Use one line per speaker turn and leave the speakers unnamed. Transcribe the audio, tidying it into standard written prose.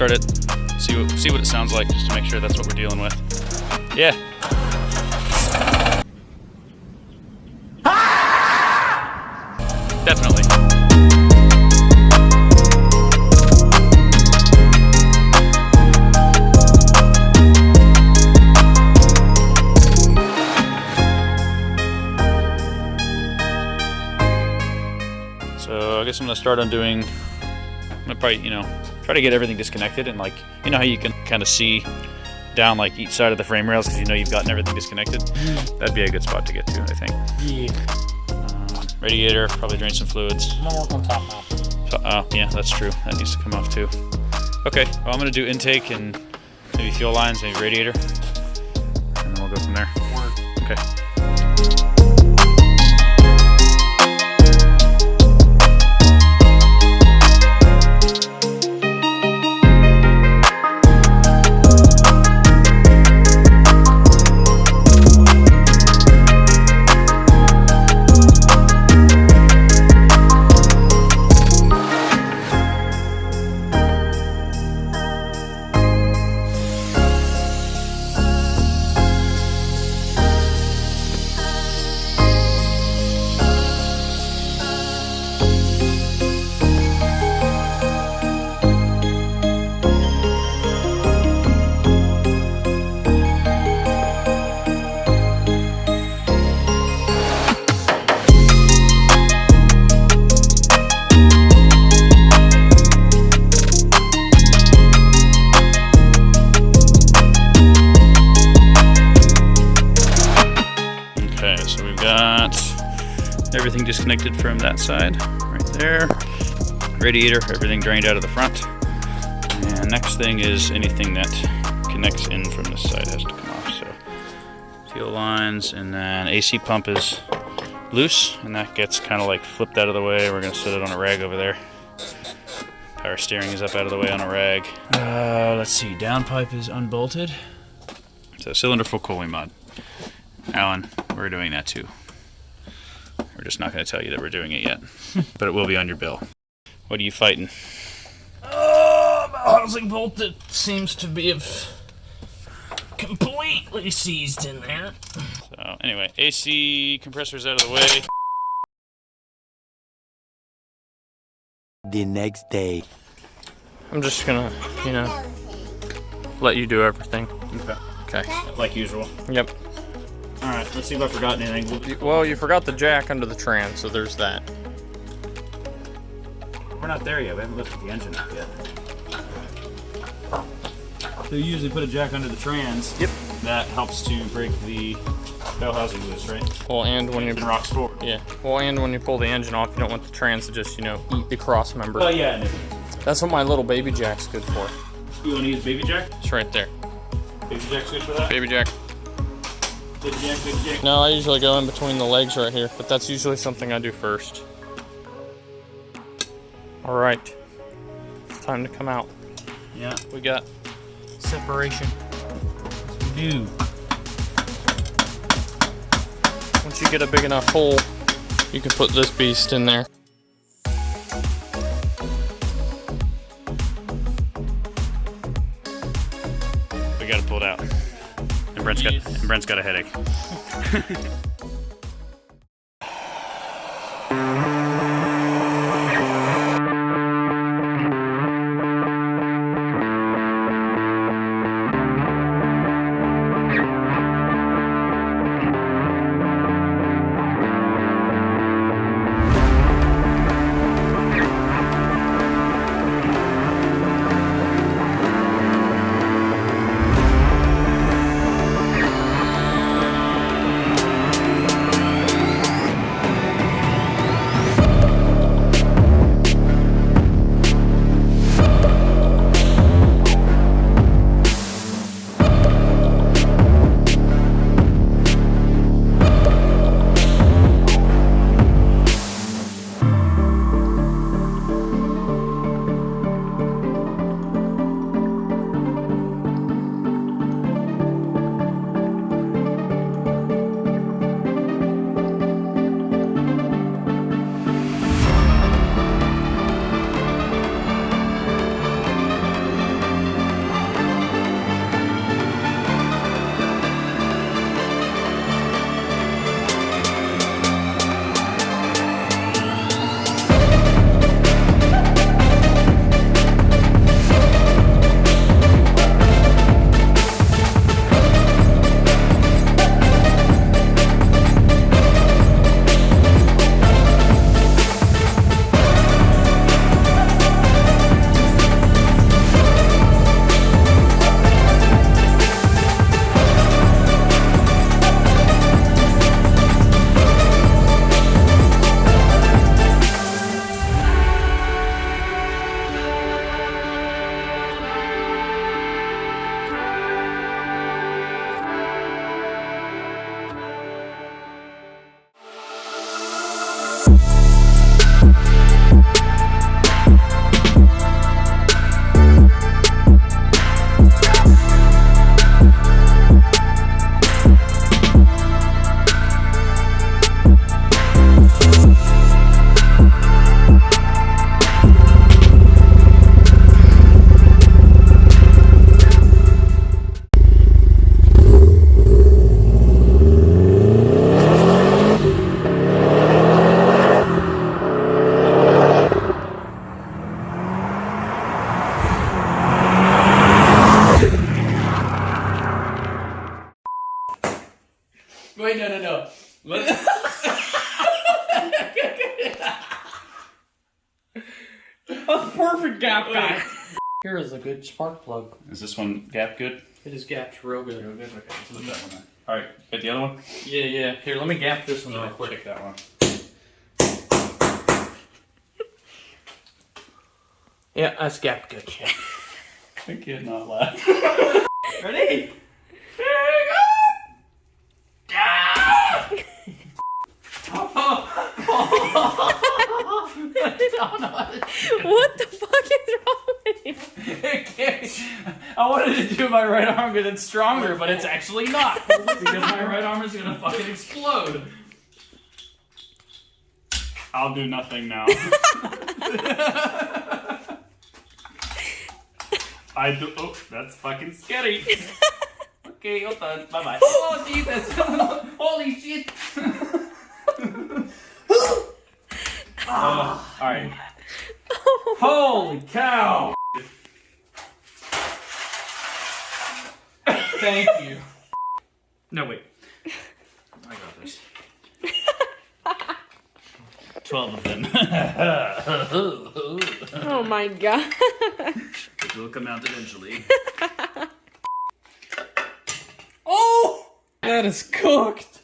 start it, see what it sounds like, just to make sure that's what we're dealing with. Yeah. Definitely. So I guess I'm gonna start on doing, I'm gonna probably, try to get everything disconnected, and like, you know how you can kind of see down like each side of the frame rails because you know you've gotten everything disconnected? That'd be a good spot to get to, I think.
Yeah.
Radiator, probably drain some fluids.
I'm gonna work on top now.
So, yeah, that's true. That needs to come off too. Okay, well, I'm gonna do intake and maybe fuel lines, maybe radiator, and then we'll go from there. Okay. So we've got everything disconnected from that side, right there. Radiator, everything drained out of the front. And next thing is anything that connects in from this side has to come off. So fuel lines, and then AC pump is loose, and that gets kind of like flipped out of the way. We're gonna set it on a rag over there. Power steering is up out of the way on a rag. Let's see, downpipe is unbolted. So cylinder full cooling mod. Allan, we're doing that too. We're just not going to tell you that we're doing it yet, but it will be on your bill. What are you fighting?
Oh, my housing bolt that seems to be completely seized in there.
So anyway, AC compressor's out of the way.
The next day.
I'm just gonna, let you do everything. Okay.
Like usual.
Yep.
Alright, let's see if I've forgotten anything.
Well, you forgot the jack under the trans, so there's that.
We're not there yet. We haven't lifted the engine up yet. So you usually put a jack under the trans.
Yep.
That helps to break the bell housing loose, right?
Well, and when you
rocks forward.
Yeah. Well, and when you pull the engine off, you don't want the trans to just, eat the cross member.
Well, yeah.
That's what my little baby jack's good for.
You want to use baby jack?
It's right there.
Baby jack's good for that?
Baby jack.
Baby jack, baby jack.
No, I usually go in between the legs right here, but that's usually something I do first. All right. It's time to come out.
Yeah.
We got separation.
We do.
Once you get a big enough hole, you can put this beast in there.
We got to pull it out. And Brent's got a headache. Wait, no. Let's.
That's perfect gap, guys. Here is a good spark plug.
Is this one gap good?
It is gapped real good.
Real good? Okay, let's put that one then. Alright, got the other one?
Yeah. Here, let me gap this one real
Alright,
quick.
check that one.
Yeah, that's gapped good. Yeah.
I can't not laugh.
Ready?
What the fuck is wrong with you?
I wanted to do my right arm because it's stronger, but it's actually not. Because my right arm is gonna fucking explode. I'll do nothing now. Oh, that's fucking scary. Okay, hold on. Bye bye. Oh, Jesus. Holy shit. Alright. Holy cow. Thank you. No, wait. I got this. 12 of them.
Oh my god.
It will come out eventually.
Oh! That is cooked.